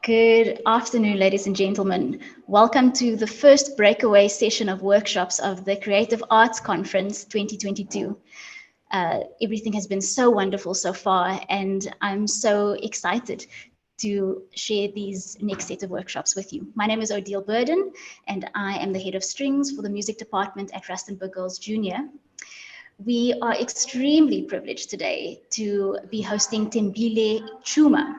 Good afternoon, ladies and gentlemen. Welcome to the first breakaway session of workshops of the Creative Arts Conference 2022. Everything has been so wonderful so far, and I'm so excited to share these next set of workshops with you. My name is Odile Burden, and I am the head of strings for the music department at Rustenburg Girls Junior. We are extremely privileged today to be hosting Thembile Tshuma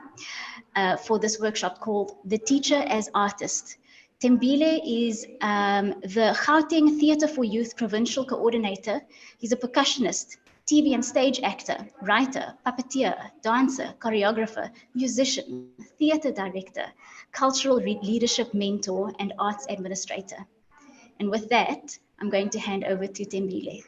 for this workshop called The Teacher as Artist. Thembile is the Gauteng Theatre for Youth Provincial Coordinator. He's a percussionist, TV and stage actor, writer, puppeteer, dancer, choreographer, musician, theatre director, cultural leadership mentor, and arts administrator. And with that, I'm going to hand over to Thembile.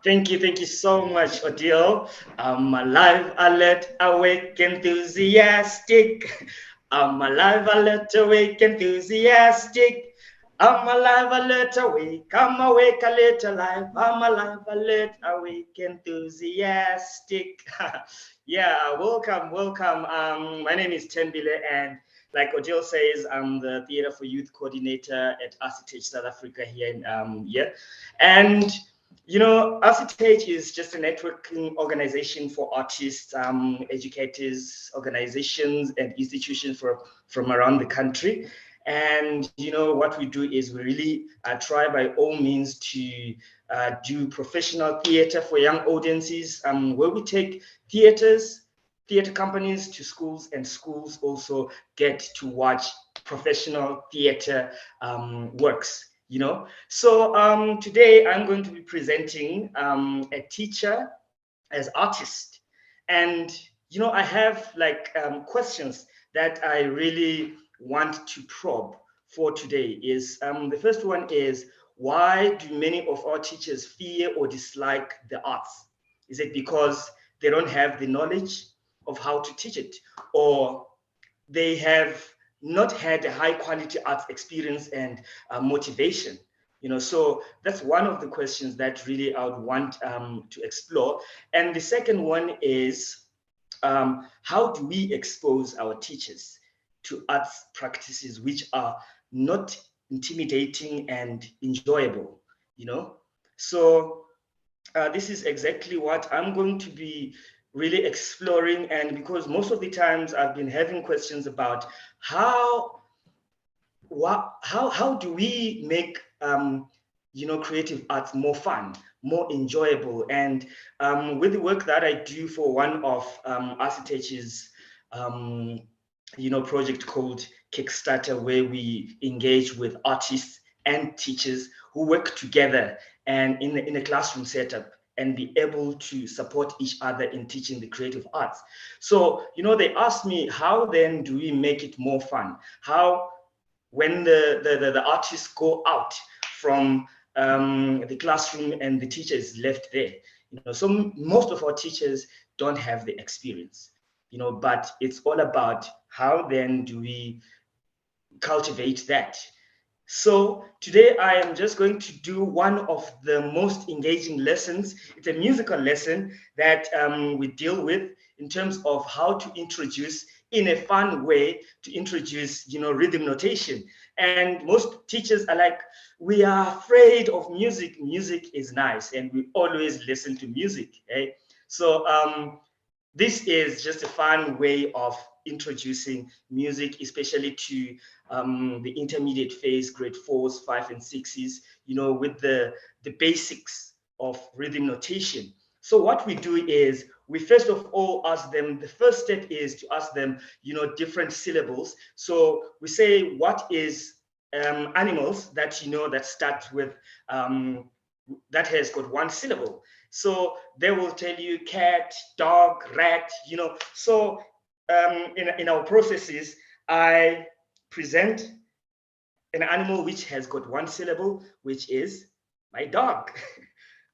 Thank you so much, Odile. I'm alive, alert, awake, enthusiastic. I'm alive, alert, awake, enthusiastic. I'm alive, alert, awake. I'm awake, alert, alive. I'm alive, alert, awake, enthusiastic. Yeah, welcome. My name is Thembile, and like Odile says, I'm the Theatre for Youth Coordinator at ACTH South Africa here in and ACTH is just a networking organization for artists, educators, organizations, and institutions from around the country. And what we do is we really try by all means to do professional theater for young audiences, where we take theater companies to schools, and schools also get to watch professional theater works. So today I'm going to be presenting a teacher as artist. And I have questions that I really want to probe for today. Is the first one is, why do many of our teachers fear or dislike the arts? Is it because they don't have the knowledge of how to teach it, or they have not had a high quality arts experience and motivation? So that's one of the questions that really I would want to explore. And the second one is, how do we expose our teachers to arts practices which are not intimidating and enjoyable? So this is exactly what I'm going to be really exploring. And because most of the times I've been having questions about how do we make creative arts more fun, more enjoyable? And with the work that I do for one of ACTH's project called Kickstarter, where we engage with artists and teachers who work together and in a classroom setup, and be able to support each other in teaching the creative arts. So they asked me, how then do we make it more fun? How, when the artists go out from the classroom and the teacher is left there? So most of our teachers don't have the experience, but it's all about how then do we cultivate that. So today I am just going to do one of the most engaging lessons. It's a musical lesson that we deal with in terms of how to introduce, in a fun way, to introduce, rhythm notation. And most teachers are like, we are afraid of music. Music is nice, and we always listen to music. Okay? So this is just a fun way of introducing music, especially to the intermediate phase, grade 4s, 5 and 6s, with the basics of rhythm notation. So what we do is, we first of all ask them, the first step is to ask them, different syllables. So we say, what is animals that that start with, that has got one syllable? So they will tell you cat, dog, rat, So in our processes, I present an animal which has got one syllable, which is my dog,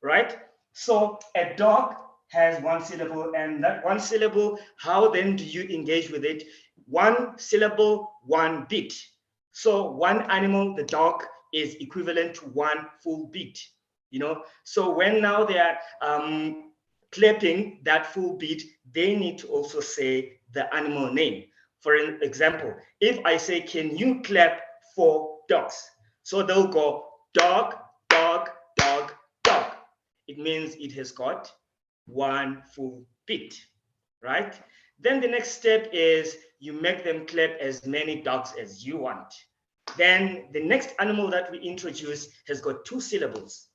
right? So a dog has one syllable, and that one syllable, how then do you engage with it? One syllable, one beat. So one animal, the dog, is equivalent to one full beat. So when now they are clapping that full beat, they need to also say the animal name. For example, if I say, can you clap for dogs? So they'll go dog, dog, dog, dog. It means it has got one full beat, right? Then the next step is you make them clap as many dogs as you want. Then the next animal that we introduce has got 2 syllables.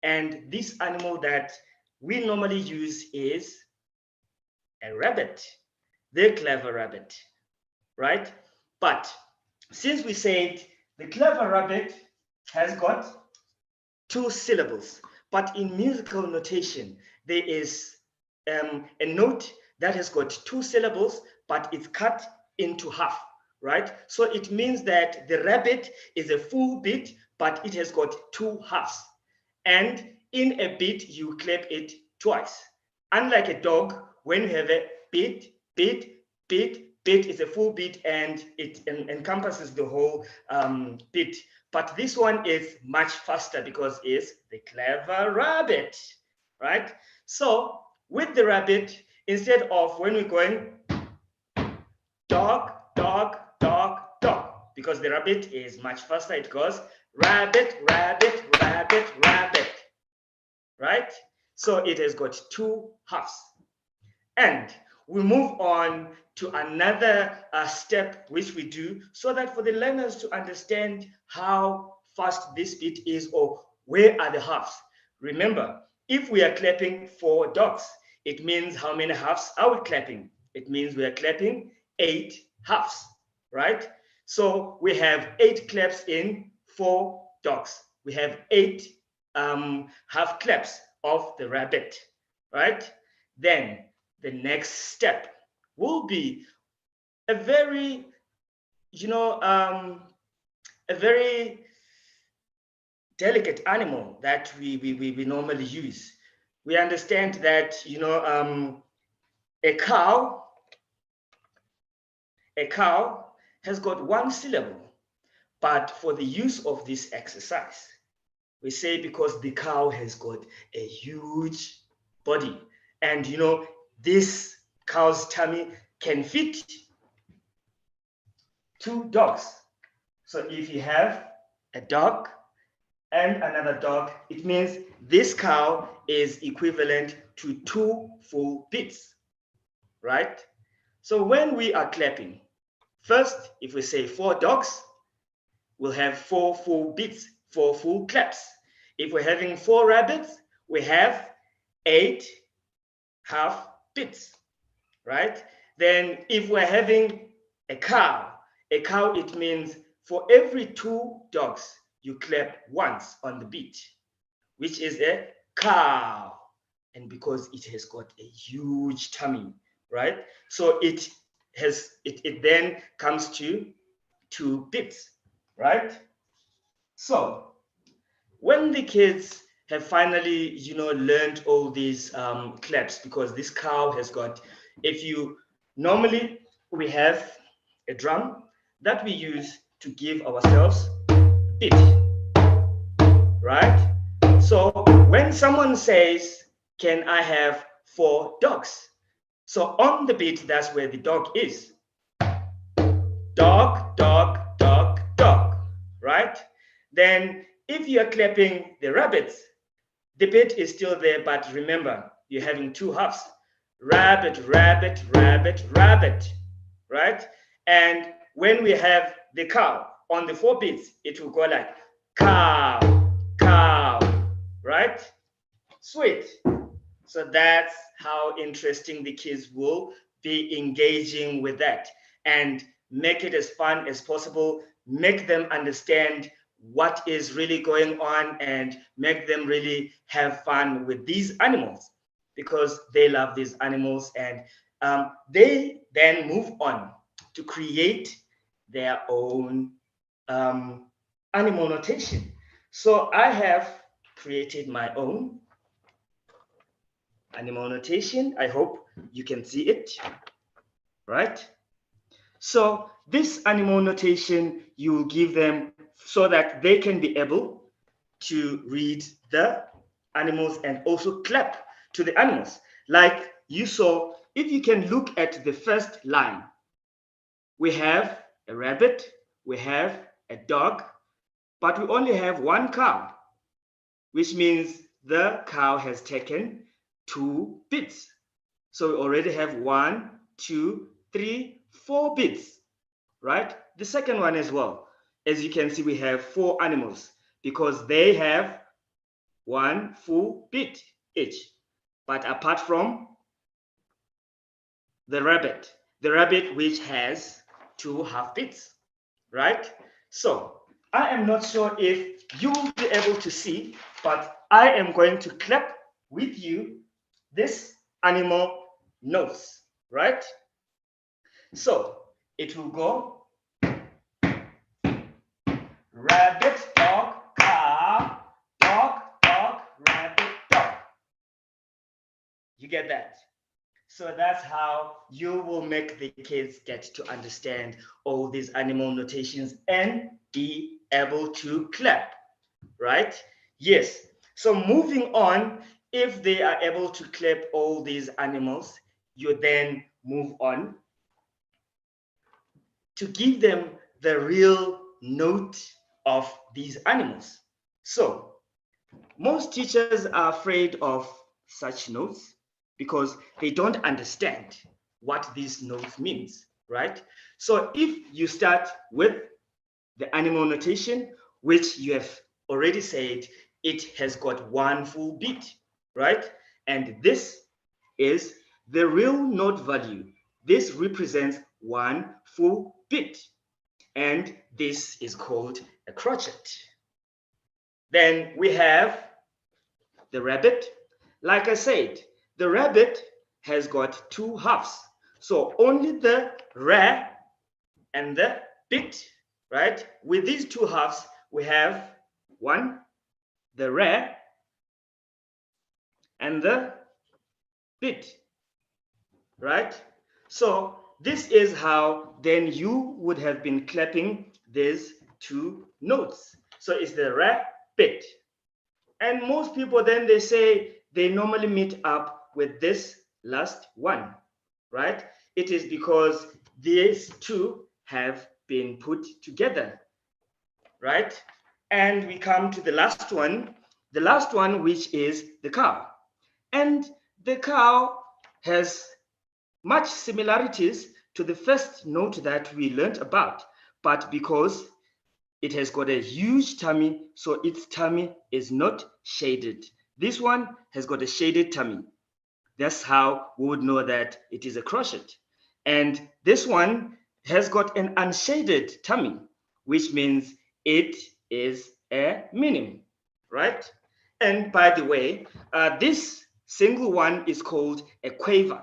And this animal that we normally use is a rabbit, the clever rabbit, right? But since we said the clever rabbit has got 2 syllables, but in musical notation, there is a note that has got 2 syllables, but it's cut into half, right? So it means that the rabbit is a full beat, but it has got 2 halves. And in a beat, you clap it twice. Unlike a dog, when you have a beat, beat, beat, beat is a full beat and it encompasses the whole beat. But this one is much faster because it's the clever rabbit, right? So with the rabbit, instead of when we're going dog, dog, dog, dog, because the rabbit is much faster, it goes rabbit, rabbit, rabbit, rabbit, right? So it has got 2 halves. And we move on to another step which we do so that for the learners to understand how fast this beat is or where are the halves. Remember, if we are clapping for dogs, it means how many halves are we clapping? It means we are clapping 8 halves, right? So we have 8 claps in for dogs. We have 8 half claps of the rabbit, right? Then the next step will be a very, a very delicate animal that we normally use. We understand that, a cow has got 1 syllable, but for the use of this exercise, we say because the cow has got a huge body, and this cow's tummy can fit 2 dogs. So if you have a dog and another dog, it means this cow is equivalent to 2 full beats, right? So when we are clapping, first, if we say 4 dogs, we'll have 4 full beats, 4 full claps. If we're having 4 rabbits, we have 8 half beats, right? Then if we're having a cow, it means for every 2 dogs, you clap once on the beat, which is a cow. And because it has got a huge tummy, right? So it then comes to 2 beats, right? So when the kids have finally, learned all these claps, because this cow has got, normally we have a drum that we use to give ourselves beat, right? So when someone says, can I have 4 dogs? So on the beat, that's where the dog is. Dog, dog, dog, dog, right? Then if you are clapping the rabbits, the beat is still there, but remember, you're having 2 halves. Rabbit, rabbit, rabbit, rabbit, right? And when we have the cow on the 4 beats, it will go like cow, cow, right? Sweet. So that's how interesting the kids will be engaging with that, and make it as fun as possible, make them understand what is really going on, and make them really have fun with these animals because they love these animals, and they then move on to create their own animal notation. So I have created my own animal notation. I hope you can see it, right? So this animal notation, you will give them so that they can be able to read the animals and also clap to the animals. Like you saw, if you can look at the first line, We have a rabbit, we have a dog, but we only have one cow, which means the cow has taken 2 bits. So we already have 1, 2, 3, 4 bits, right? The second one as well. As you can see, we have 4 animals because they have 1 full bit each. But apart from the rabbit which has 2 half bits, right? So I am not sure if you will be able to see, but I am going to clap with you this animal notes, right? So it will go rabbit, dog, cow, dog, dog, rabbit, dog. You get that? So that's how you will make the kids get to understand all these animal notations and be able to clap, right? Yes. So moving on, if they are able to clap all these animals, you then move on to give them the real note of these animals. So most teachers are afraid of such notes because they don't understand what these notes means, right? So if you start with the animal notation, which you have already said, it has got 1 full beat, right? And this is the real note value. This represents 1 full beat, and this is called a crochet. Then we have the rabbit. Like I said, the rabbit has got 2 halves. So only the ra and the bit, right? With these 2 halves, we have 1, the ra and the bit, right? So this is how then you would have been clapping these 2 notes. So it's the ra bit. And most people then they say they normally meet up with this last one, right? It is because these 2 have been put together, right? And we come to the last one, which is the cow. And the cow has much similarities to the first note that we learned about, but because it has got a huge tummy, so its tummy is not shaded. This one has got a shaded tummy. That's how we would know that it is a crochet. And this one has got an unshaded tummy, which means it is a minim, right? And by the way, this single one is called a quaver,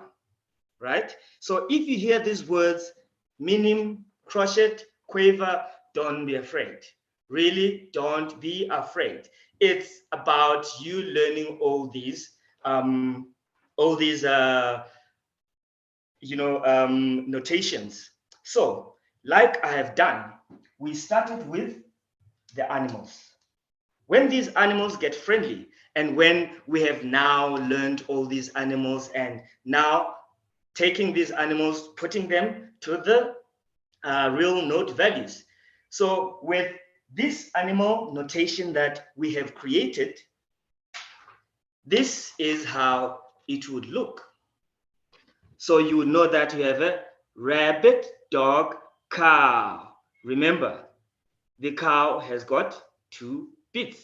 right? So if you hear these words, minim, crochet, quaver, don't be afraid. Really, don't be afraid. It's about you learning all these, um, notations. So, like I have done, we started with the animals. When these animals get friendly, and when we have now learned all these animals, and now taking these animals, putting them to the real note values. So with this animal notation that we have created, this is how it would look. So you would know that you have a rabbit, dog, cow. Remember, the cow has got 2 bits,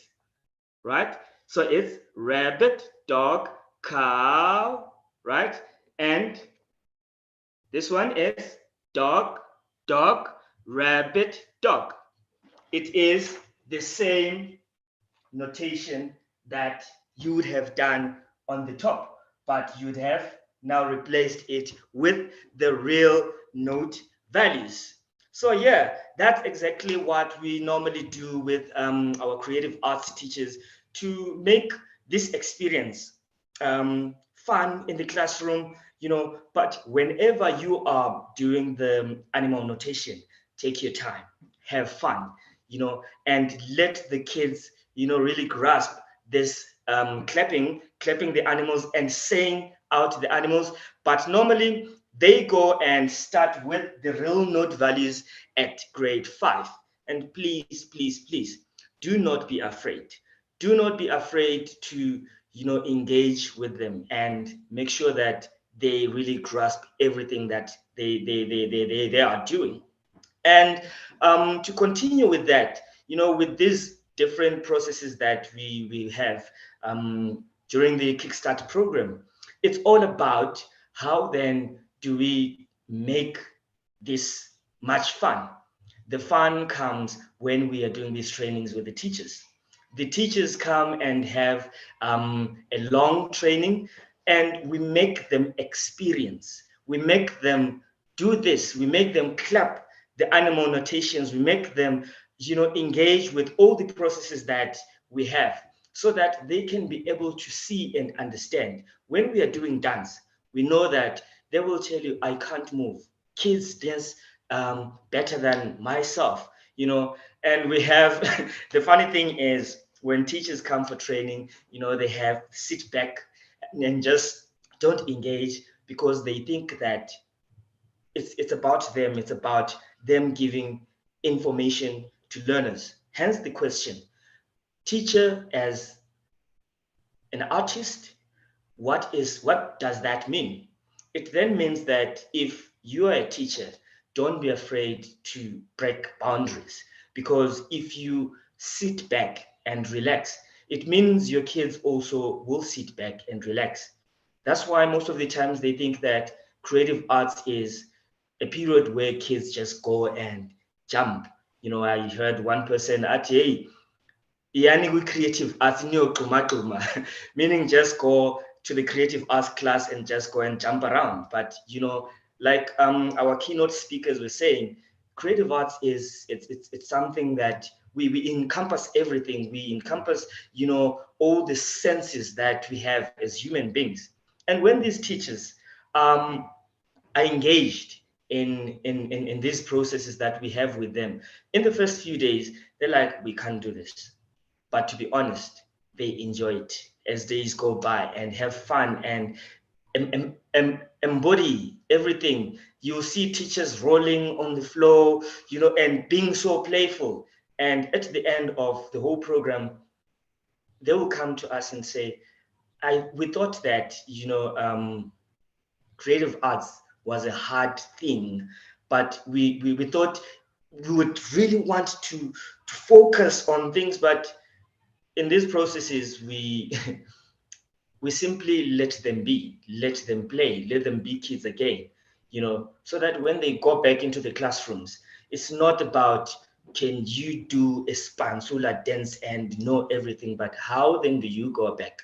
right? So it's rabbit, dog, cow, right? And this one is dog, dog, rabbit, dog. It is the same notation that you would have done on the top, but you'd have now replaced it with the real note values. So yeah, that's exactly what we normally do with our creative arts teachers to make this experience fun in the classroom, but whenever you are doing the animal notation, take your time, have fun, and let the kids, really grasp this clapping the animals and saying out the animals. But normally they go and start with the real note values at grade 5. And please, please, please, do not be afraid. Do not be afraid to, engage with them and make sure that they really grasp everything that they are doing. And to continue with that, with these different processes that we have during the Kickstarter program, it's all about how then do we make this much fun. The fun comes when we are doing these trainings with the teachers. The teachers come and have a long training, and we make them experience. We make them do this. We make them clap the animal notations. We make them, engage with all the processes that we have so that they can be able to see and understand. When we are doing dance, we know that they will tell you, I can't move. Kids dance better than myself, and we have the funny thing is when teachers come for training, they have sit back and just don't engage because they think that it's about them, it's about them giving information to learners. Hence the question, teacher as an artist, what does that mean? It then means that if you are a teacher, don't be afraid to break boundaries, because if you sit back and relax, it means your kids also will sit back and relax. That's why most of the times they think that creative arts is a period where kids just go and jump. I heard one person at, hey, yani creative arts meaning just go to the creative arts class and just go and jump around. But like our keynote speakers were saying, creative arts is it's something that we encompass everything. We encompass all the senses that we have as human beings. And when these teachers are engaged in these processes that we have with them, in the first few days they're like, we can't do this, but to be honest, they enjoy it as days go by and have fun and embody everything. You see teachers rolling on the floor, and being so playful. And at the end of the whole program, they will come to us and say, we thought that, creative arts was a hard thing, but we thought we would really want to focus on things, but in these processes, we we simply let them be, let them play, let them be kids again, so that when they go back into the classrooms, it's not about can you do a spansula dance and know everything, but how then do you go back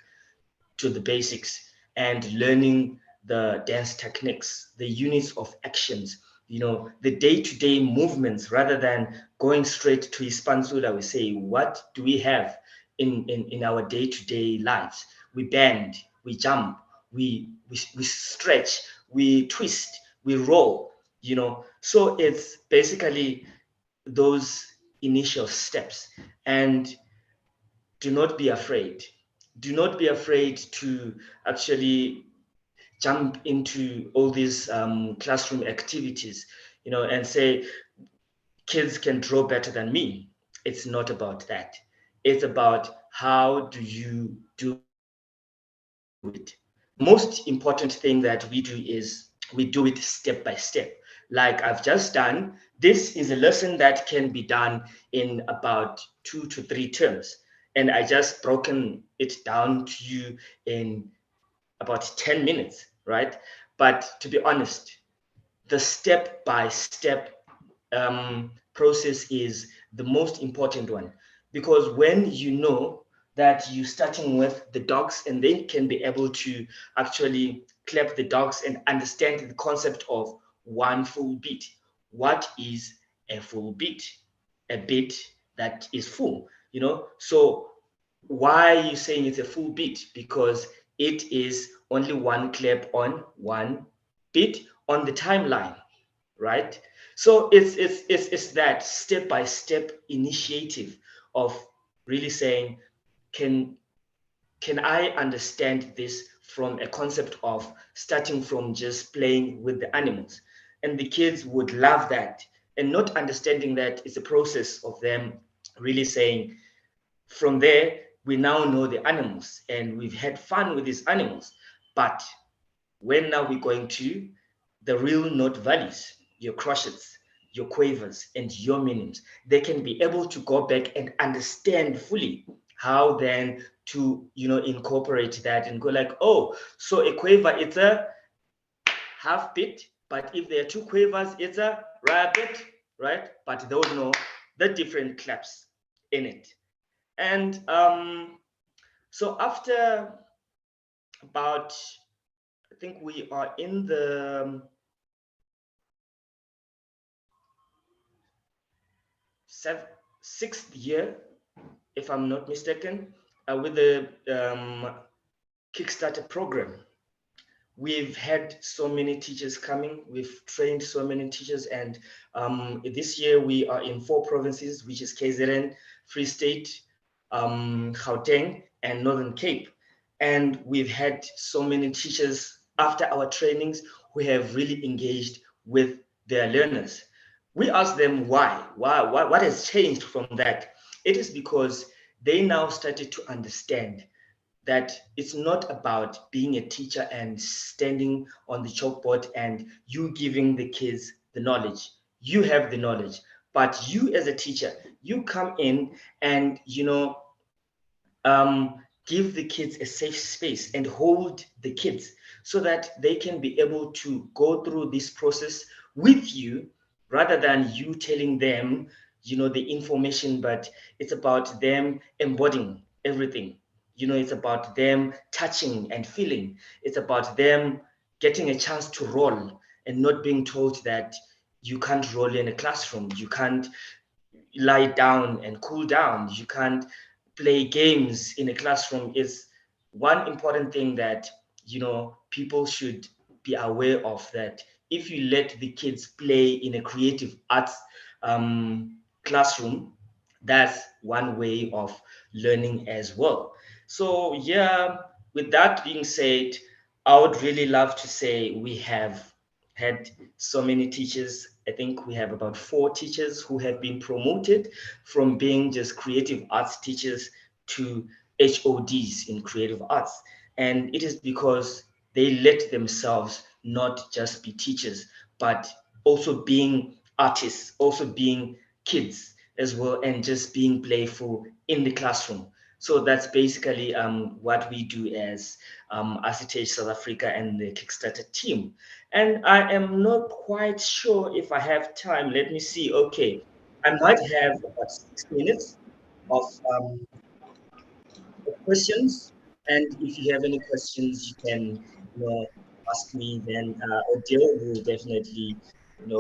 to the basics and learning the dance techniques, the units of actions, the day-to-day movements, rather than going straight to Ispansula. We say, what do we have in our day-to-day lives? We bend, we jump, we stretch, we twist, we roll, So it's basically those initial steps. And do not be afraid. Do not be afraid to actually jump into all these classroom activities, and say, kids can draw better than me. It's not about that. It's about how do you do it. The most important thing that we do is we do it step by step. Like I've just done, this is a lesson that can be done in about 2 to 3 terms. And I just broken it down to you in about 10 minutes, right? But to be honest, the step-by-step process is the most important one, because when you know that you're starting with the dogs and they can be able to actually clap the dogs and understand the concept of one full beat. What is a full beat? A beat that is full, So why are you saying it's a full beat? Because it is only one clap on one beat on the timeline, right? So it's that step-by-step initiative of really saying, can I understand this from a concept of starting from just playing with the animals. And the kids would love that, and not understanding that it's a process of them really saying, from there, we now know the animals and we've had fun with these animals. But when now we're going to the real note values, your crotchets, your quavers, and your minims, they can be able to go back and understand fully how then to incorporate that and go like, oh, so a quaver, it's a half beat, but if there are two quavers, it's a rabbit, right? But they'll know the different claps in it. And so after about, I think we are in the sixth year, if I'm not mistaken, with the Kickstarter program. We've had so many teachers coming. We've trained so many teachers, and this year we are in 4 provinces, which is KZN, Free State, Gauteng, and Northern Cape. And we've had so many teachers after our trainings who have really engaged with their learners. We asked them why, what has changed from that? It is because they now started to understand that it's not about being a teacher and standing on the chalkboard and you giving the kids the knowledge. You have the knowledge, but you as a teacher, you come in and um, give the kids a safe space and hold the kids so that they can be able to go through this process with you rather than you telling them the information, but it's about them embodying everything. It's about them touching and feeling. It's about them getting a chance to roll and not being told that you can't roll in a classroom, you can't lie down and cool down, you can't play games in a classroom. Is one important thing that people should be aware of, that if you let the kids play in a creative arts classroom, that's one way of learning as well. So yeah, with that being said, I would really love to say we have had so many teachers. I think we have about 4 teachers who have been promoted from being just creative arts teachers to HODs in creative arts. And it is because they let themselves not just be teachers, but also being artists, also being kids as well, and just being playful in the classroom. So that's basically what we do as Acetage South Africa and the Kickstarter team. And I am not quite sure if I have time. Let me see. Okay, I might have about 6 minutes of questions. And if you have any questions, you can ask me. Then Odile will definitely be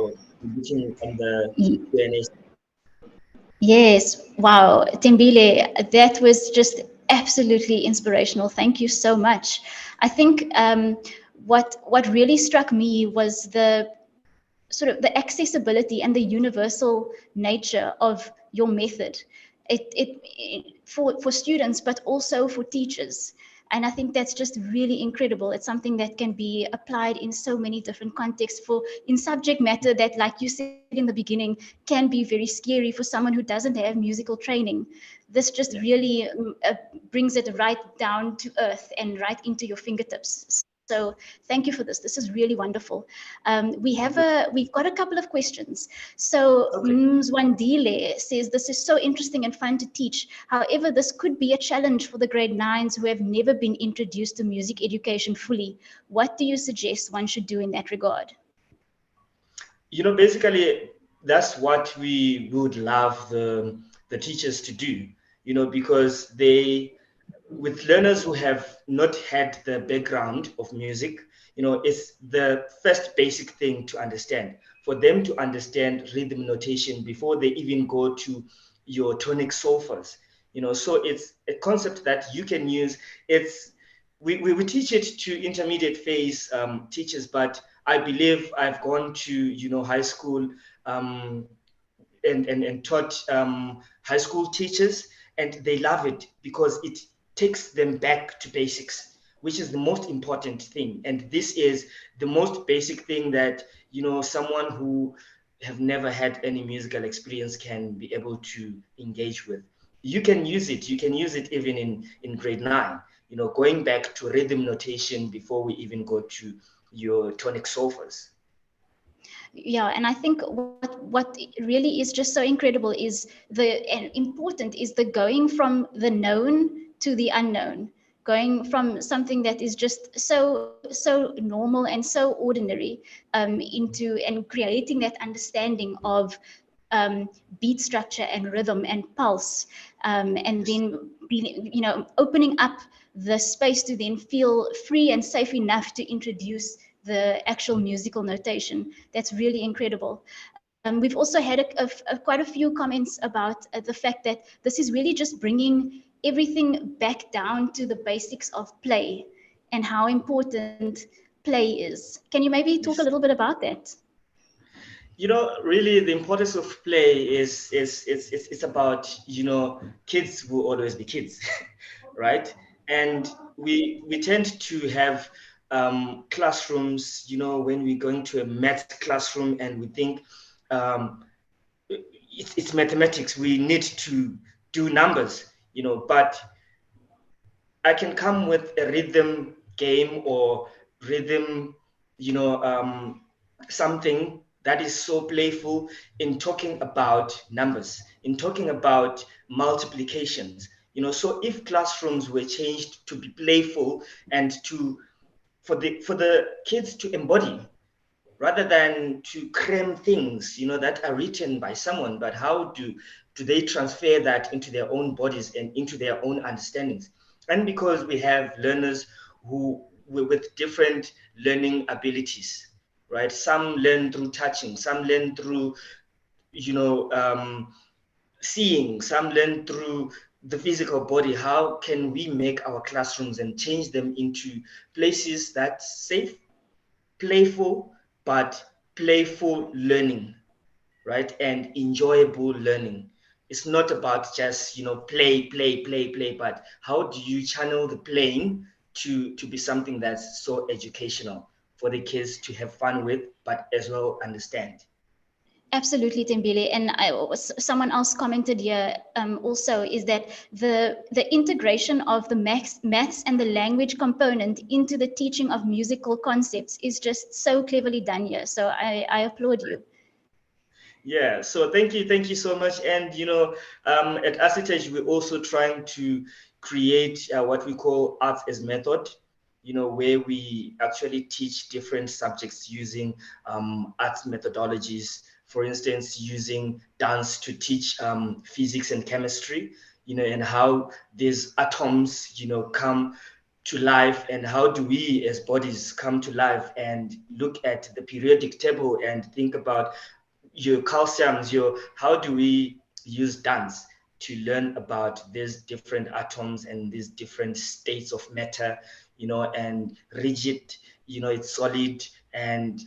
looking on the Q&A. Yes, wow, Thembile, that was just absolutely inspirational. Thank you so much. I think what really struck me was the sort of the accessibility and the universal nature of your method. For students, but also for teachers. And I think that's just really incredible. It's something that can be applied in so many different contexts for in subject matter that, like you said in the beginning, can be very scary for someone who doesn't have musical training. This just Yeah. really brings it right down to earth and right into your fingertips. So thank you for this. This is really wonderful. We've got a couple of questions. So Okay. Mzwandile says this is so interesting and fun to teach. However, this could be a challenge for the grade 9s who have never been introduced to music education fully. What do you suggest one should do in that regard? Basically, that's what we would love the teachers to do, because they, with learners who have not had the background of music, it's the first basic thing to understand. For them to understand rhythm notation before they even go to your tonic solfas, so it's a concept that you can use. It's we teach it to intermediate phase teachers, but I believe I've gone to high school um, and taught high school teachers, and they love it because it takes them back to basics. which is the most important thing. And this is the most basic thing that, someone who have never had any musical experience can be able to engage with. You can use it. You can use it even in grade 9, going back to rhythm notation before we even go to your tonic solfas. Yeah, and I think what really is just so incredible is and important is the going from the known to the unknown, going from something that is just so normal and so ordinary, into and creating that understanding of beat structure and rhythm and pulse, and then opening up the space to then feel free and safe enough to introduce the actual musical notation. That's really incredible. We've also had quite a few comments about the fact that this is really just bringing everything back down to the basics of play and how important play is. Can you maybe talk a Yes. little bit about that? Really, the importance of play is about, kids will always be kids, right? And we tend to have classrooms, when we're going to a math classroom and we think um, it's mathematics, we need to do numbers, but I can come with a rhythm game or rhythm, something that is so playful in talking about numbers, in talking about multiplications. So if classrooms were changed to be playful and for the kids to embody rather than to cram things, that are written by someone, but how do they transfer that into their own bodies and into their own understandings? And because we have learners who with different learning abilities, right? Some learn through touching, some learn through, you know, um, seeing, some learn through the physical body. How can we make our classrooms and change them into places that's safe, playful, but playful learning, right? And enjoyable learning. It's not about just, play, but how do you channel the playing to be something that's so educational for the kids to have fun with, but as well understand. Absolutely, Thembile. And someone else commented here also is that the integration of the maths and the language component into the teaching of musical concepts is just so cleverly done here. So I applaud you. Yeah, so thank you so much. And at Acetage, we're also trying to create what we call arts as method. Where we actually teach different subjects using arts methodologies. For instance, using dance to teach physics and chemistry. And how these atoms, come to life, and how do we as bodies come to life, and look at the periodic table and think about your calciums, how do we use dance to learn about these different atoms and these different states of matter, and rigid, it's solid, and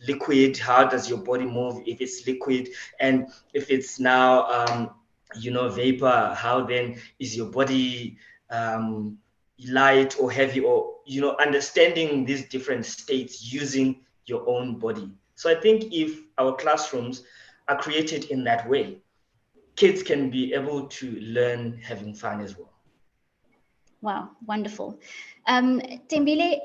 liquid. How does your body move if it's liquid, and if it's now vapor? How then is your body light or heavy, or understanding these different states using your own body. So I think if our classrooms are created in that way, kids can be able to learn having fun as well. Wow, wonderful. Tembile,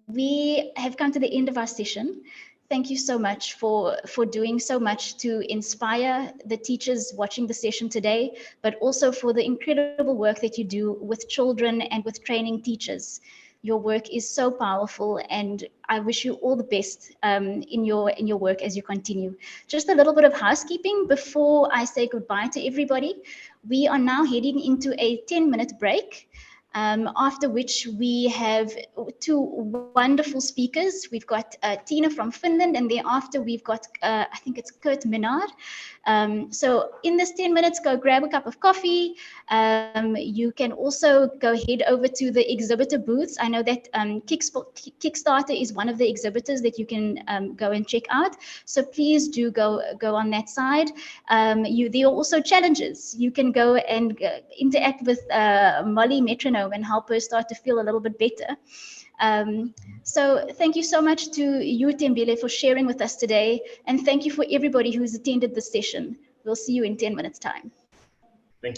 we have come to the end of our session. Thank you so much for doing so much to inspire the teachers watching the session today, but also for the incredible work that you do with children and with training teachers. Your work is so powerful, and I wish you all the best in your work as you continue. Just a little bit of housekeeping before I say goodbye to everybody. We are now heading into a 10-minute break. After which we have two wonderful speakers. We've got Tina from Finland, and thereafter we've got, I think it's Kurt Minard. So in this 10 minutes, go grab a cup of coffee. You can also go head over to the exhibitor booths. I know that Kickstarter is one of the exhibitors that you can go and check out. So please do go on that side. There are also challenges. You can go and interact with Molly Metronome home and help her start to feel a little bit better. So thank you so much to you, Thembile, for sharing with us today. And thank you for everybody who's attended this session. We'll see you in 10 minutes' time.